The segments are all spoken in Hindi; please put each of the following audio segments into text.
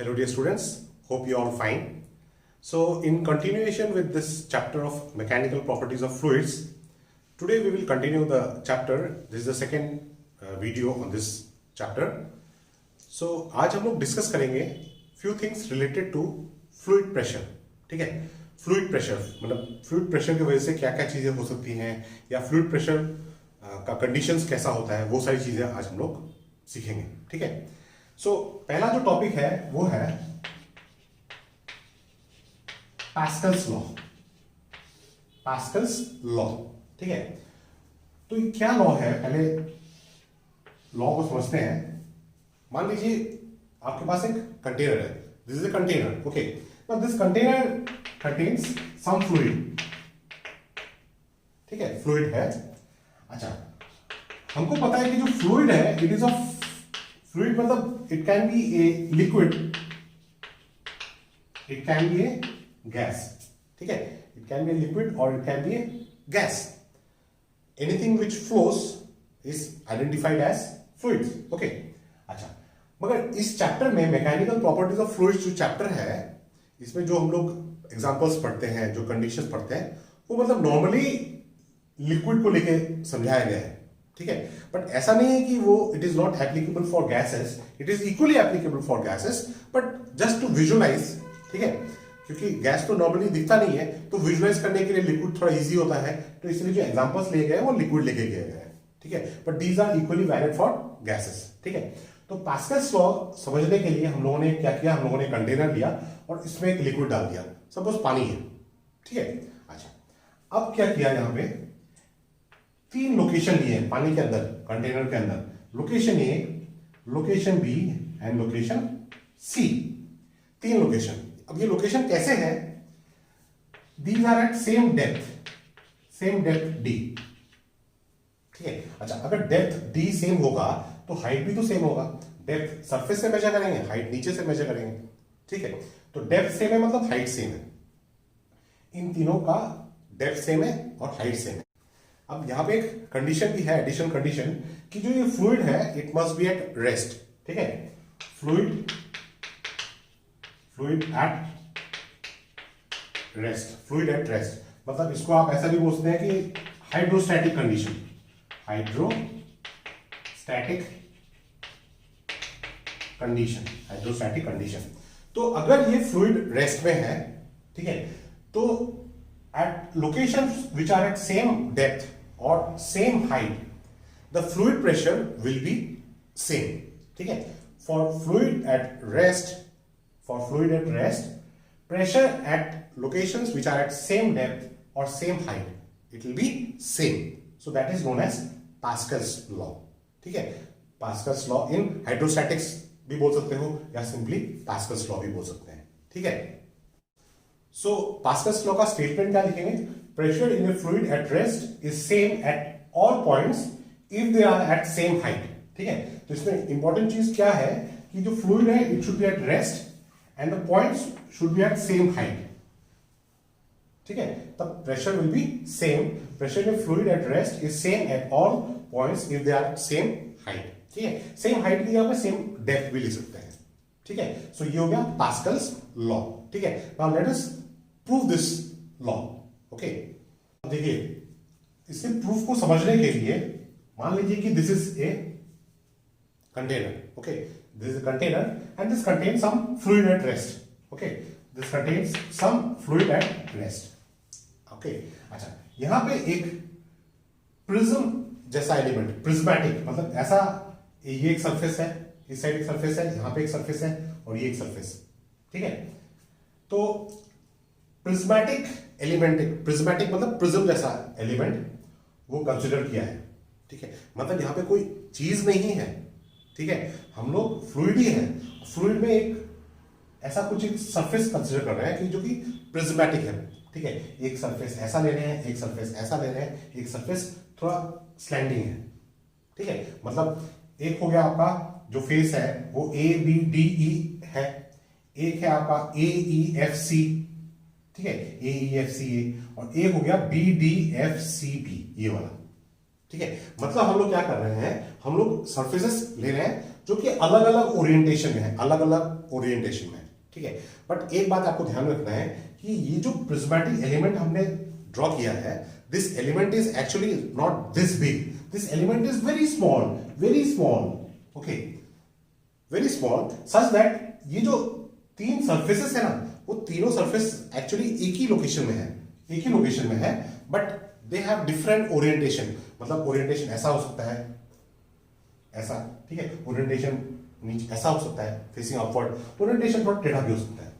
Hello dear students, hope you all fine. So in continuation with this chapter of mechanical properties of fluids, today we will continue the chapter. This is the second video on this chapter. So आज हम लोग डिस्कस करेंगे few things related to fluid pressure. ठीक है, fluid pressure मतलब fluid pressure की वजह से क्या क्या चीजें हो सकती हैं या fluid pressure का कंडीशंस कैसा होता है, वो सारी चीजें आज हम लोग सीखेंगे. ठीक है. सो पहला जो टॉपिक है वो है पास्कल्स लॉ. Pascal's law. ठीक है. तो ये क्या लॉ है, पहले लॉ को समझते हैं. मान लीजिए आपके पास एक कंटेनर है. This is a container. Okay. Now this container contains some fluid. ठीक है, फ्लूइड है. अच्छा, हमको पता है कि जो फ्लूइड है इट इज ऑफ फ्लूइड मतलब it can be a liquid, it can be a gas. ठीक है, it can be a liquid और it can be a gas. Anything which flows is identified as fluids. Okay. अच्छा, मगर इस चैप्टर में मैकेनिकल प्रॉपर्टीज ऑफ फ्लूइड्स जो चैप्टर है, इसमें जो हम लोग एग्जांपल्स पढ़ते हैं, जो कंडीशंस पढ़ते हैं, वो मतलब नॉर्मली लिक्विड को लेके समझाया गया है. ठीक है, बट ऐसा नहीं है कि वो it is not applicable for gases. It is equally applicable for gases, but just to visualise. ठीक है, क्योंकि गैस तो नॉर्मली दिखता नहीं है, तो विजुअलाइज करने के लिए लिक्विड थोड़ा इजी होता है, तो इसलिए जो एग्जांपल्स लिए गए हैं वो लिक्विड लेके गए हैं. ठीक है, but these are equally valid for gases. ठीक है. तो पास्कल्स लॉ समझने के लिए हम लोगों ने क्या किया, हम लोगों ने कंटेनर लिया और इसमें एक लिक्विड डाल दिया. सपोज पानी है. ठीक है. अच्छा, अब क्या किया, यहां पे तीन लोकेशन लिए हैं पानी के अंदर, कंटेनर के अंदर. Location A, location B and location C. तीन लोकेशन. अब ये लोकेशन कैसे है, these are at same depth d. ठीक है. अच्छा, अगर डेप्थ डी सेम होगा तो हाइट भी तो सेम होगा. डेप्थ सरफेस से मेजर करेंगे, हाइट नीचे से मेजर करेंगे. ठीक है. तो डेप्थ सेम है मतलब हाइट सेम है. इन तीनों का डेप्थ सेम है और हाइट सेम है. अब यहां पे एक कंडीशन भी है, एडिशनल कंडीशन, कि जो ये फ्लूइड है it must be at rest. ठीक है, fluid at rest. Fluid at rest मतलब इसको आप ऐसा भी बोल सकते हैं कि हाइड्रोस्टैटिक कंडीशन. Hydrostatic condition. तो अगर ये फ्लूइड रेस्ट में है, ठीक है, तो at locations which are at same depth or same height, the fluid pressure will be same. ठीक है. For fluid at rest, pressure at locations which are at same depth or same height, it will be same. So that is known as Pascal's law. ठीक है. Pascal's law in hydrostatics भी बोल सकते हो या simply Pascal's law भी बोल सकते हैं. ठीक है. सो पास्कल्स लॉ का स्टेटमेंट क्या लिखेंगे, pressure in a fluid at rest is same at all points if they are at same height. ठीक है. तो इसमें इंपॉर्टेंट चीज क्या है कि जो फ्लूइड है it should be at rest and the points should be at same height. ठीक है. तब pressure will be same. Pressure in fluid at rest is same at all points if they are same height. ठीक है. सेम हाइट की जगह सेम डेप्थ भी लिख सकते हैं. ठीक है. सो ये हो गया पास्कल्स लॉ. ठीक है. Now let us prove this law. Okay. देखिए, इसके प्रूफ को समझने के लिए मान लीजिए कि this is a container. Okay. This is a container and this contains some fluid at rest. Okay. This contains some fluid at rest. Okay. अच्छा, यहां पे एक प्रिज्म जैसा एलिमेंट, प्रिज्मेटिक मतलब ऐसा, ये एक सरफेस है, इस साइड एक सरफेस है, यहां पे एक सरफेस है और ये एक सरफेस. ठीक है. तो प्रिज्मेटिक एलिमेंट, प्रिज्मेटिक मतलब प्रिज्म जैसा एलिमेंट, वो कंसिडर किया है. ठीक है. मतलब यहां पे कोई चीज नहीं है. ठीक है. हम लोग फ्लूइड ही है. फ्लूइड में एक ऐसा कुछ एक सरफेस कंसिडर कर रहे हैं कि जो कि प्रिज्मेटिक है. ठीक है. एक सरफेस ऐसा ले रहे हैं, एक सरफेस ऐसा ले रहे हैं, एक सरफेस थोड़ा स्लैंडिंग है. ठीक है. मतलब एक हो गया आपका जो फेस है वो ए बी डी ई है, एक है आपका ए ई एफ सी. ठीक है. ए ई एफ सी ए, और एक हो गया b d f c b, ये वाला. ठीक है, मतलब हम लोग क्या कर रहे हैं, हम लोग सरफेसेस ले रहे हैं जो कि अलग अलग ओरिएंटेशन में है, अलग अलग ओरिएंटेशन में, ठीक है। बट एक बात आपको ध्यान रखना है कि ये जो प्रिज्मेटिक एलिमेंट हमने ड्रॉ किया है, this element is actually not this big, this element is very small, okay, very small, such that ये जो तीन सरफेसेस है ना, वो तीनों सरफेस एक्चुअली एक ही लोकेशन में है, but they have different orientation. मतलब ओरिएंटेशन ऐसा हो सकता है, ऐसा, ठीक है, ओरिएंटेशन नीचे ऐसा हो सकता है फेसिंग अपवर्ड, ओरिएंटेशन थोड़ा टेढ़ा भी हो सकता है,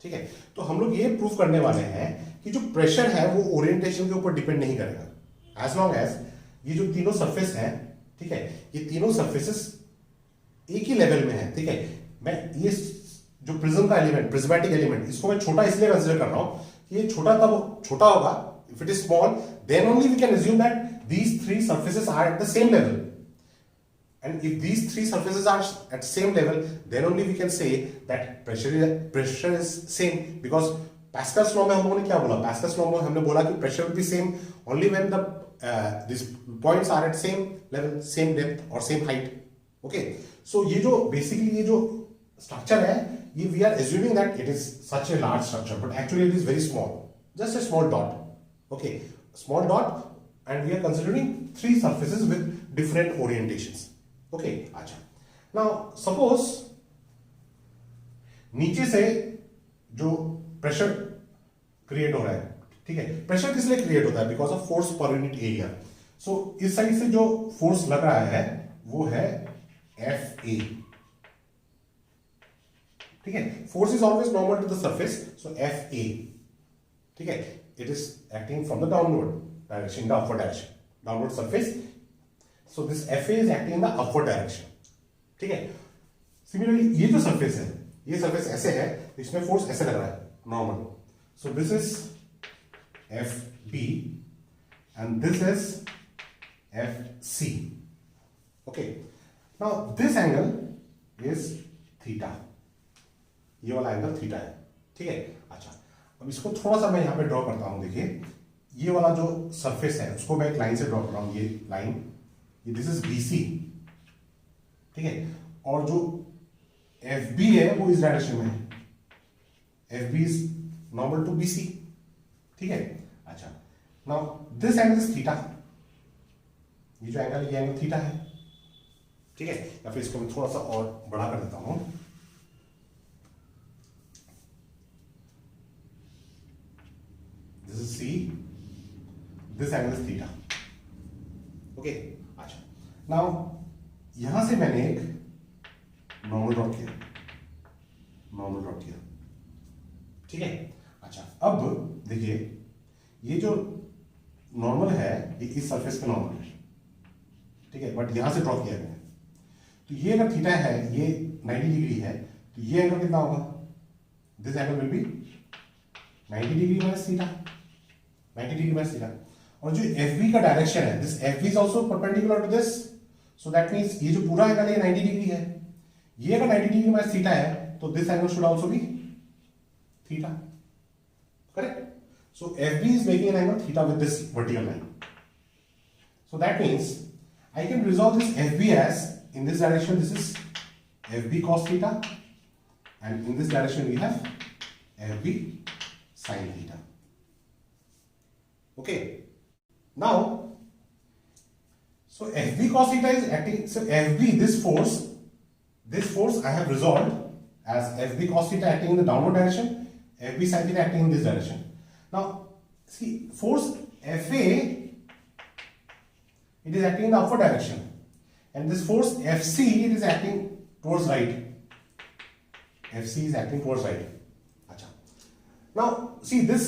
ठीक है। तो हम लोग ये प्रूव करने वाले हैं कि जो प्रेशर है वो ओरिएंटेशन के ऊपर डिपेंड नहीं करेगा, एज लॉन्ग एज ये जो तीनों सरफेस हैं, ठीक है, ये तीनों सरफेसेस एक ही लेवल में है, ठीक है। मैं ये जो प्रिज्म का एलिमेंट, प्रिज्मेटिक एलिमेंट, इसको मैं छोटा इसलिए कंसिडर कर रहा हूं कि ये छोटा तब छोटा होगा, if it is small then only we can assume that these three surfaces are at the same level, and if these three surfaces are at same level then only we can say that pressure is same, because Pascal's law में हम लोगों ने क्या बोला, Pascal's law में हमने बोला कि pressure will be same only when the these points are at same level, same depth or same height, okay। so ये जो basically ये जो structure है, ये we are assuming that it is such a large structure but actually it is very small, just a small dot, okay, small dot, and we are considering three surfaces with different orientations, okay। अच्छा, now suppose नीचे से जो प्रेशर क्रिएट हो रहा है, ठीक है, प्रेशर किस लिए क्रिएट होता है, बिकॉज ऑफ फोर्स पर यूनिट एरिया। सो इस साइड से जो फोर्स लग रहा है वो है F A, ठीक है, force is always normal to the surface, so F A, ठीक है, it is acting from the downward direction, the upward direction, downward surface, so this FA is acting in the upward direction, ठीक है। सिमिलरली ये जो सरफेस है, ये सरफेस ऐसे है, इसमें फोर्स ऐसे लग रहा है normal, so this is FB and this is FC, okay। now this angle is theta, ये वाला एंगल थीटा है, ठीक है। अच्छा, अब इसको थोड़ा सा मैं यहां पे ड्रॉ करता हूं, देखिए ये वाला जो सरफेस है उसको मैं एक लाइन से ड्रॉ कर रहा हूं, ये लाइन, ये दिस इज BC, ठीक है, और जो FB है वो इस डायरेक्शन में है, FB is normal to BC, ठीक है। अच्छा, now this angle is theta, ये जो एंगल, ये एंगल थीटा है, ठीक है। या फिर इसको मैं थोड़ा सा और बड़ा कर देता हूं, this is C, this angle is theta, okay। अच्छा, now यहां से मैंने एक नॉर्मल ड्रॉ किया, ठीक है। अच्छा, अब देखिए ये जो नॉर्मल है ये इस सरफेस पे नॉर्मल है, ठीक है, बट यहां से ड्रॉ किया मैंने, तो ये अगर थीटा है, ये 90 डिग्री है, तो ये एंगल कितना होगा, this angle will be 90 degree minus theta, 90 degree minus theta. और जो FB का डायरेक्शन है, this FB is also perpendicular to this, so that means ये जो पूरा एंगल है 90 डिग्री है, ये अगर 90 डिग्री माइनस थीटा है तो this angle should also be theta, correct. So FB is making an angle theta with this vertical line, so that means I can resolve this FB as, in this direction this is FB cos theta, and in this direction we have FB sin theta, okay। now so FB cos theta is acting, so FB, this force I have resolved as FB cos theta acting in the downward direction, FB sin theta acting in this direction. Now see, force FA, it is acting in the upward direction, and this force FC, it is acting towards right, FC is acting towards right। अच्छा, now see, this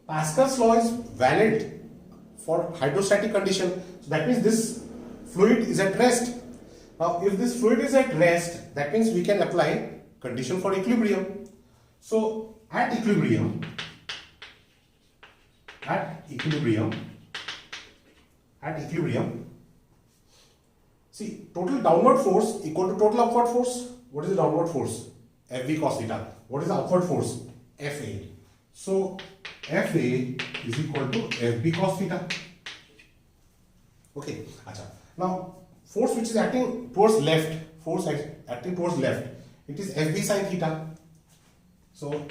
Pascal's law is valid for hydrostatic condition, so that means this fluid is at rest. Now if this fluid is at rest, that means we can apply condition for equilibrium. So at equilibrium, see, total downward force equal to total upward force. What is the downward force? FV cos theta. What is the upward force? FA. So FA is equal to FB cos theta. Okay, acha. Now force which is acting towards left, force acting towards left, it is Fb sin theta. So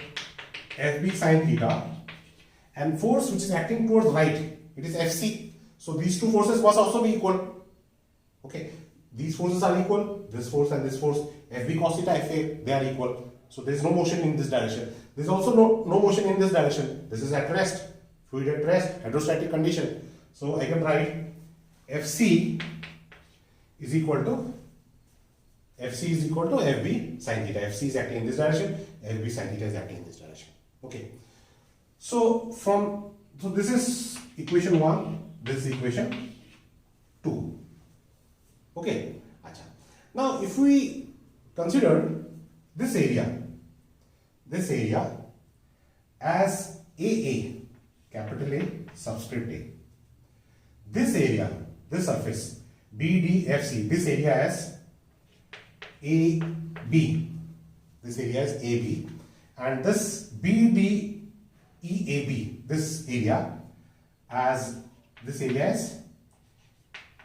Fb sin theta, and force which is acting towards right, it is Fc. So these two forces must also be equal. Okay, these forces are equal. This force and this force, Fb cos theta, Fa, they are equal. So there is no motion in this direction. There is also no motion in this direction. This is at rest, fluid at rest, hydrostatic condition. So I can write Fc is equal to Fb sin theta. Fc is acting in this direction, Fb sin theta is acting in this direction. Okay. So this is equation 1, this is equation 2. Okay. Acha. Now if we consider this area as AA, capital A, subscript A. This area, this surface BDFC, this area as AB, this area is AB, and this BDEAB, this area as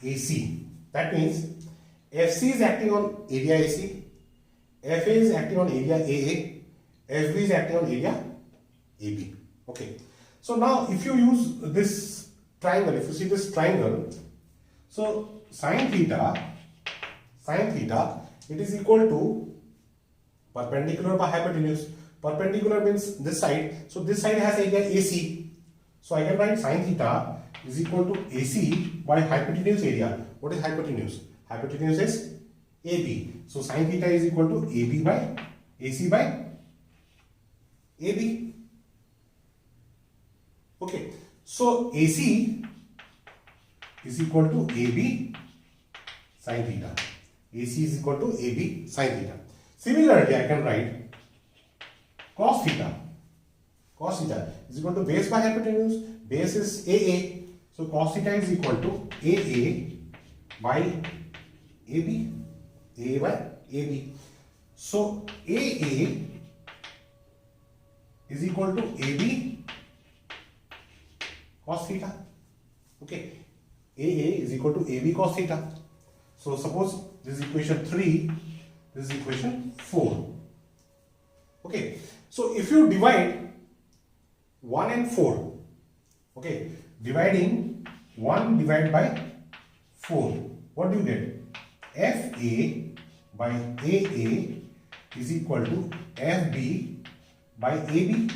AC. That means FC is acting on area AC, FA is acting on area AA, FB is acting on area AB. Okay. So now if you use this triangle, if you see this triangle, so sin theta, it is equal to perpendicular by hypotenuse. Perpendicular means this side. So this side has area AC. So I can write sin theta is equal to AC by hypotenuse area. What is hypotenuse? Hypotenuse is AB. So sin theta is equal to AB by AC by AB. Okay. So AC is equal to AB sin theta. AC is equal to AB sin theta. Similarly, I can write cos theta. Cos theta is equal to base by hypotenuse. Base is AA. So cos theta is equal to AA by AB. AA by AB. So AA is equal to AB cos theta. Okay. AA is equal to AB cos theta. So suppose this is equation 3, this is equation 4. Okay. So if you divide 1 and 4, okay, dividing 1 divided by 4, what do you get? FA by AA is equal to FB by AB,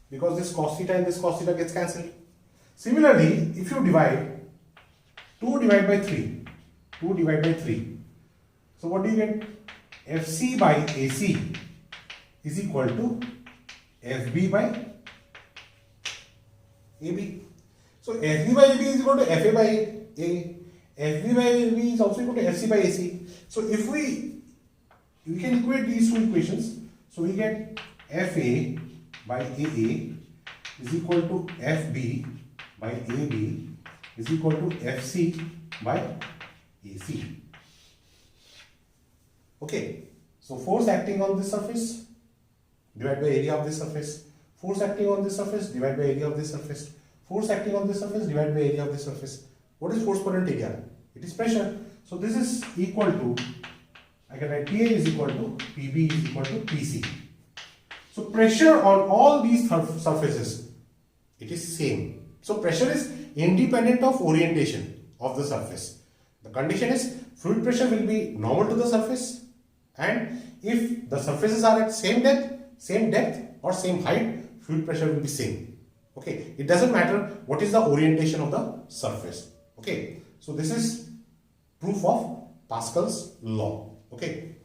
because this cos theta and this cos theta gets cancelled. Similarly, if you divide 2 divided by 3, so what do you get? FC by AC is equal to FB by AB. So FB by AB is equal to FA by A. FB by AB is also equal to FC by AC. So if we can equate these two equations, so we get FA by AA is equal to FB by AB is equal to FC by AC. Okay, so force acting on this surface divided by area of this surface, force acting on this surface divided by area of this surface, force acting on this surface divided by area of this surface. What is force per unit area? It is pressure. So this is equal to, I can write PA is equal to PB is equal to PC. So pressure on all these surfaces, it is same. So pressure is independent of orientation of the surface. The condition is fluid pressure will be normal to the surface, and if the surfaces are at same depth or same height, fluid pressure will be same. Okay, it doesn't matter what is the orientation of the surface. Okay, so this is proof of Pascal's law. Okay,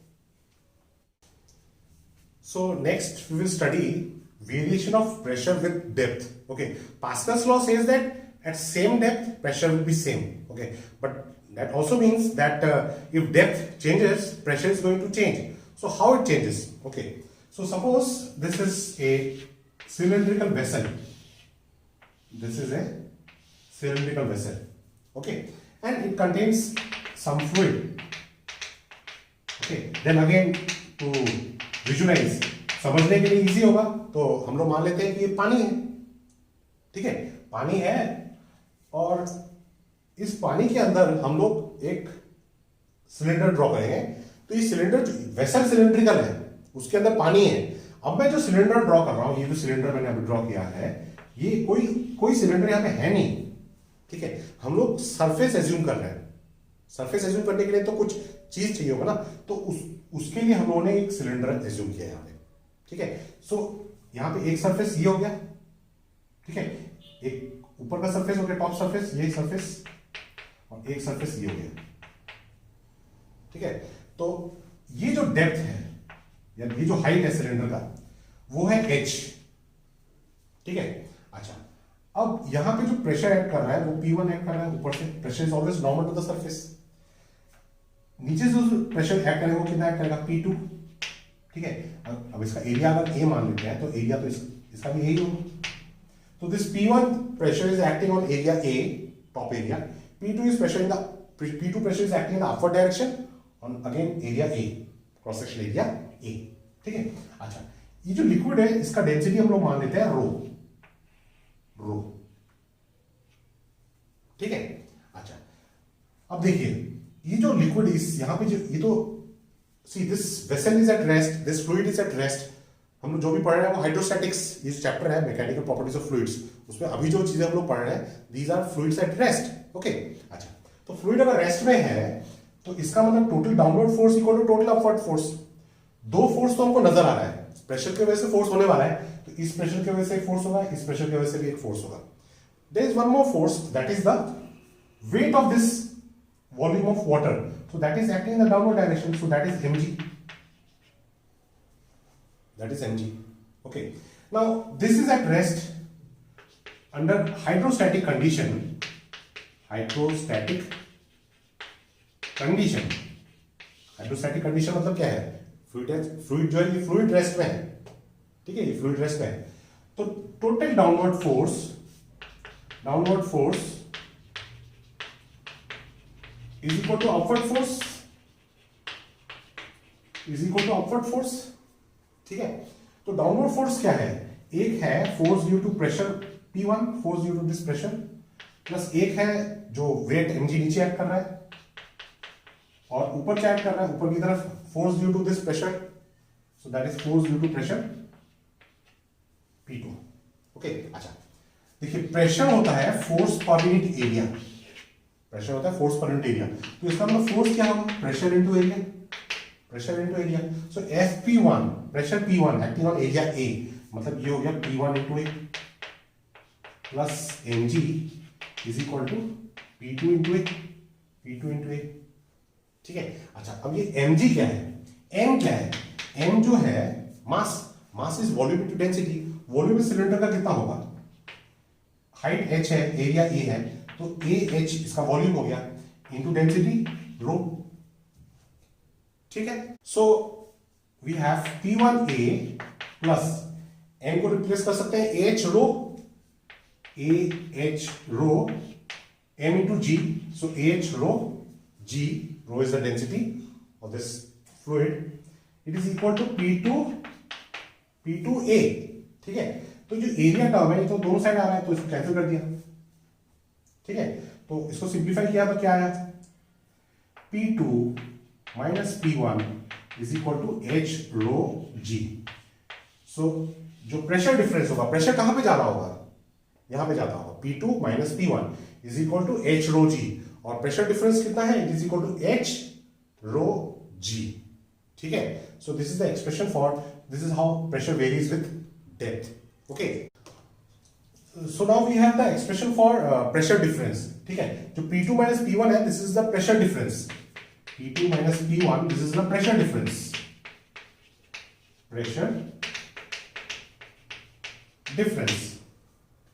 so next we will study variation of pressure with depth. Okay, Pascal's law says that at same depth pressure will be same. Okay, but that also means that if depth changes, pressure is going to change. So how it changes? Okay, so suppose this is a cylindrical vessel. This is a cylindrical vessel. Okay, and it contains some fluid. Okay, then again to visualize, समझने के लिए इजी होगा, तो हम लोग मान लेते हैं कि ये पानी है. ठीक है, पानी है और इस पानी के अंदर हम लोग एक सिलेंडर ड्रॉ करेंगे। तो ये सिलेंडर वेसल सिलेंड्रिकल है, उसके अंदर पानी है। अब मैं जो सिलेंडर ड्रॉ कर रहा हूं, ये जो सिलेंडर मैंने अभी ड्रॉ किया है, ये कोई सिलेंडर यहां पे है नहीं, ठीक है। हम लोग सरफेस एज्यूम कर रहे हैं। सरफेस एज्यूम करने के लिए तो कुछ चीज चाहिए होगा ना, तो उसके लिए हम लोगों ने एक सिलेंडर एज्यूम किया यहां पे, ठीक है। सो यहां पे एक सरफेस ये हो गया, ठीक है, एक ऊपर का सरफेस हो गया, टॉप सरफेस, ये सरफेस, और एक सरफेस ये हो गया, ठीक है। तो ये जो डेप्थ है या ये जो हाइट है सिलेंडर का, वो है h, ठीक है। अच्छा, अब यहां पे जो प्रेशर ऐड कर रहा है वो P1 ऐड कर रहा है ऊपर से। Pressure is always normal to the surface. नीचे जो प्रेशर ऐड करेगा वो कितना ऐड करेगा, P2, ठीक है। अब इसका एरिया अगर A मान लेते हैं तो एरिया तो इसका भी यही होगा। तो this P1 pressure is acting on area A, top area. P2 pressure is acting in the upward direction on again area A, cross section area A, ठीक है। अच्छा, ये जो लिक्विड है इसका डेंसिटी हम लोग मान लेते हैं रो, ठीक है। अच्छा, अब देखिए ये जो लिक्विड इस यहां पे जो ये तो see this vessel is at rest, this fluid is at rest. हम लोग जो भी पढ़ रहे हैं वो हाइड्रोस्टैटिक्स, ये चैप्टर है मैकेनिकल प्रॉपर्टीज ऑफ फ्लूइड्स, उसमें अभी जो चीजें हम लोग पढ़ रहे हैं these are fluids at rest, okay. अच्छा, तो फ्लूइड अगर रेस्ट में है तो इसका मतलब total downward force equal to total upward force. दो फोर्स तो हमको नजर आ रहा है, प्रेशर की वजह से फोर्स होने वाला है, तो इस प्रेशर की वजह से एक फोर्स होगा, इस प्रेशर की वजह से भी एक फोर्स होगा। There is one more force, that is the weight of this volume of water, so that is acting in the downward direction, so that is mg, okay. Now this is at rest under hydrostatic condition hydrostatic condition मतलब क्या है, फ्लूइड जो है ये फ्लूइड रेस्ट में है, ठीक है, ये फ्लूइड रेस्ट में है। तो total downward force is equal to upward force, ठीक है। तो डाउनवर्ड फोर्स क्या है, एक है force due to pressure P1, force due to this pressure, plus एक है जो वेट mg नीचे ऐड कर रहा है, और ऊपर क्या ऐड कर रहा है, ऊपर की तरफ force due to this pressure, so that is force due to pressure P2, okay. अच्छा, देखिए प्रेशर होता है फोर्स पर यूनिट एरिया, प्रेशर होता है फोर्स पर यूनिट एरिया, तो इसका मतलब फोर्स क्या होगा, pressure into area. So FP1 pressure P1 acting on area A, मतलब ये हो गया P1 into A plus mg is equal to P2 into A, ठीक है। अच्छा, अब ये mg क्या है, m क्या है, m जो है mass is volume into density. Volume cylinder का कितना होगा, हाइट h है, एरिया A है, तो AH इसका वॉल्यूम हो गया इनटू डेंसिटी रो, ठीक है। So we have P1A plus m को रिप्लेस कर सकते हैं AH row m into G, so AH row G, row is the density of this fluid, it is equal to P2A, ठीक है। तो जो एरिया टर्म है ये तो दोनों साइड आ रहा है, तो इसको कैंसिल कर दिया, ठीक है। तो इसको सिंप्लीफाई किया तो क्या आया, P2 minus P1 is equal to H rho G। सो जो प्रेशर डिफरेंस होगा, प्रेशर कहां पे जा रहा होगा, यहां पे जाता होगा, P2 minus P1 is equal to H rho G, और प्रेशर डिफरेंस कितना है, it is equal to H rho G, ठीक है। So this is the expression for, this is how pressure varies with depth, okay. So now we have the expression for pressure difference, ठीक है। जो P2 minus P1 है, this is the pressure difference. P2 minus P1, this is the pressure difference. Pressure difference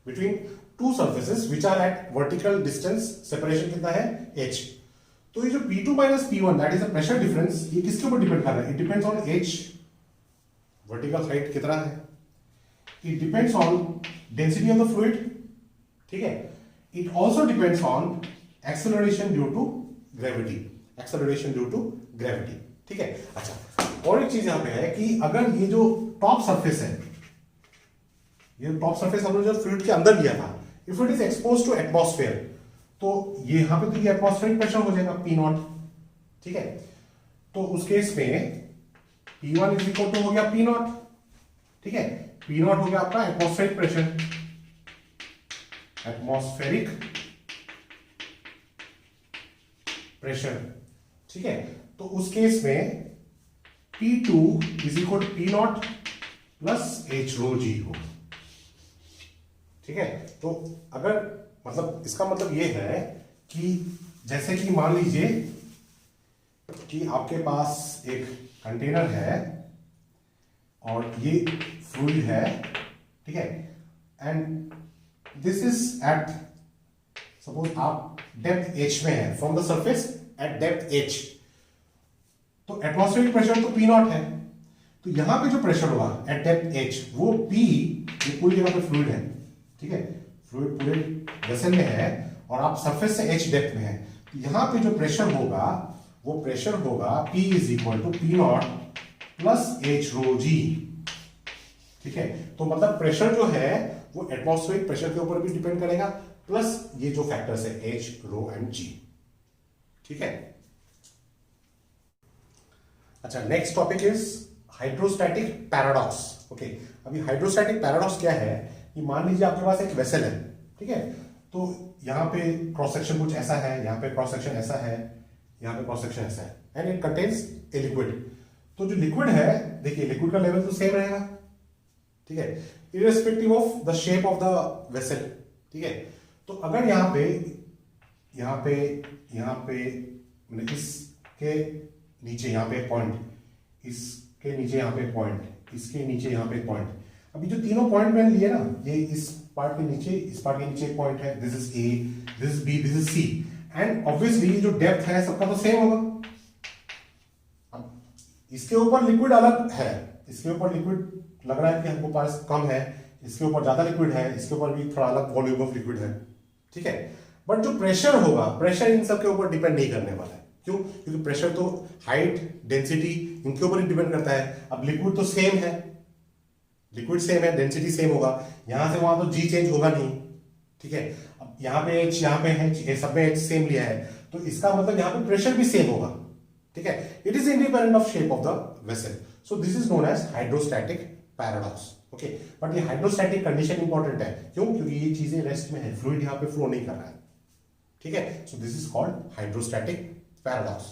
between two surfaces which are at vertical distance, separation कितना है h। तो ये जो P2 minus P1, that is the pressure difference, ये किसके ऊपर डिपेंड कर रहा है, it depends on h, vertical height कितना है, it depends on density of the fluid, ठीक है। it also depends on acceleration due to gravity, ठीक है। अच्छा, और एक चीज यहां पे है कि अगर ये जो टॉप सरफेस है, ये टॉप सरफेस हमने जो फ्लूइड के अंदर लिया था, if it is expose to atmosphere, तो ये यहां पे तो ये एटमॉस्फेरिक प्रेशर हो जाएगा पी नॉट, ठीक है। तो उस केस में P1 इज इक्वल टू हो गया पी नॉट, ठीक है। पी नॉट हो गया आपका एटमॉस्फेरिक प्रेशर, एटमॉस्फेरिक प्रेशर, ठीक है। तो उस केस में P2 is equal to P naught plus h rho g हो, ठीक है। तो अगर मतलब इसका मतलब ये है कि जैसे कि मान लीजिए कि आपके पास एक कंटेनर है और ये फ्लूइड है, ठीक है, and this is at, suppose आप डेप्थ h में है, from the surface at depth h, तो एटमॉस्फेरिक प्रेशर तो P नॉट है, तो यहां पे जो प्रेशर होगा एट डेप्थ h वो P, ये पूरी जगह पे फ्लूइड है, ठीक है, फ्लूइड पूरे वेसल में है और आप सरफेस से h डेप्थ में है, तो यहां पे जो प्रेशर होगा वो प्रेशर होगा P is equal to P naught plus h rho g, ठीक है। तो मतलब प्रेशर जो है वो एटमॉस्फेरिक प्रेशर के ऊपर भी डिपेंड करेगा, प्लस ये जो फैक्टर्स है H, रो एंड G, ठीक है। अच्छा, next topic is hydrostatic paradox. Okay, अभी हाइड्रोस्टैटिक पैराडॉक्स क्या है कि मान लीजिए आपके पास एक वेसल है, ठीक है, तो यहां पे क्रॉस सेक्शन कुछ ऐसा है, यहां पे क्रॉस सेक्शन ऐसा है, यहां पे क्रॉस सेक्शन ऐसा है, and it contains a liquid. तो जो लिक्विड है, देखिए लिक्विड का लेवल तो सेम रहेगा, ठीक है, irrespective of the shape of the vessel, ठीक है। तो अगर यहां पे मतलब इसके नीचे यहां पे पॉइंट, इसके नीचे यहां पे पॉइंट, इसके नीचे यहां पे पॉइंट, अभी जो तीनों पॉइंट मैंने लिए ना, ये इस पार्ट के नीचे, इस पार्ट के नीचे एक पॉइंट है, this is a, this is b, this is c, and obviously जो डेप्थ है सबका तो सेम होगा। इसके ऊपर लिक्विड अलग है, इसके ऊपर लिक्विड लग रहा है कि हमको पास कम है, इसके ऊपर ज्यादा लिक्विड है, इसके ऊपर भी थोड़ा अलग वॉल्यूम ऑफ लिक्विड है, ठीक है। बट जो प्रेशर होगा, प्रेशर इन सब के ऊपर डिपेंड नहीं करने वाला है, क्यों? क्योंकि प्रेशर तो हाइट, डेंसिटी इनके ऊपर ही डिपेंड करता है। अब लिक्विड तो सेम है, लिक्विड सेम है, डेंसिटी सेम होगा, यहां से वहां तो जी चेंज होगा नहीं, ठीक है। अब यहाँ पे H, यहाँ पे है, सब में H सेम लिया है, तो इसका मतलब यहाँ पे प्रेशर भी सेम होगा, ठीक है। It is independent of shape of the vessel, so this is known as hydrostatic paradox, okay. But ये हाइड्रोस्टैटिक कंडीशन इंपॉर्टेंट है, क्यों? क्योंकि ये चीजें रेस्ट में है, फ्लूइड यहाँ पे फ्लो नहीं कर रहा है, ठीक है। So this is called hydrostatic paradox.